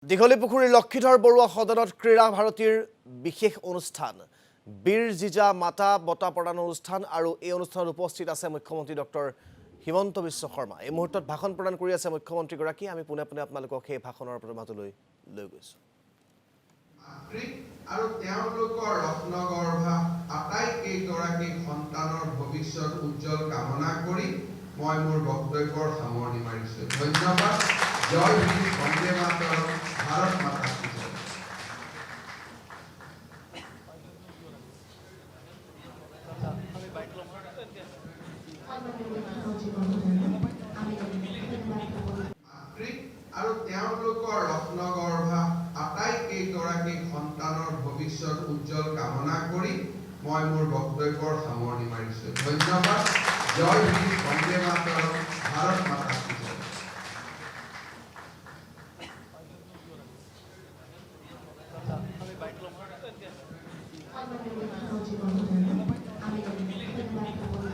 দীঘলীপুখুৰীৰ লক্ষীধৰ বৰুৱা সদনত ক্ৰীড়া ভাৰতীৰ বিশেষ অনুষ্ঠান বীৰ জিজা মাতা বঁটা প্ৰদান অনুষ্ঠান আৰু এই অনুষ্ঠানত উপস্থিত আছে মুখ্যমন্ত্ৰী ডক্টৰ হিমন্ত বিশ্ব শৰ্মা। এই মুহূৰ্তত ভাষণ প্ৰদান কৰি আছে মুখ্যমন্ত্ৰীগৰাকী। আমি পুনে পুনে আপোনালোকক সেই ভাষণৰ মাজলৈ লৈ গৈছো। আৰু তেওঁলোকৰ ৰত্নগৰ্ভা আটাইকেইগৰাকী সন্তানৰ ভৱিষ্যত উজ্জ্বল কামনা কৰি মই মোৰ বক্তব্যৰ সামৰণি মাৰিছো। ধন্যবাদ। জয় হিন্দ, বন্দে মাতৰম, ভাৰত মাতা কি জয়। আৰু তেওঁলোকৰ ৰত্নগৰ্ভা আটাইকেইগৰাকী সন্তানৰ ভৱিষ্যত উজ্জ্বল কামনা কৰি মই মোৰ বক্তব্যৰ সামৰণি মাৰিছো। ধন্যবাদ। জয় হিন্দ, বন্দে মাতৰম, ভাৰত মাতা কি জয়।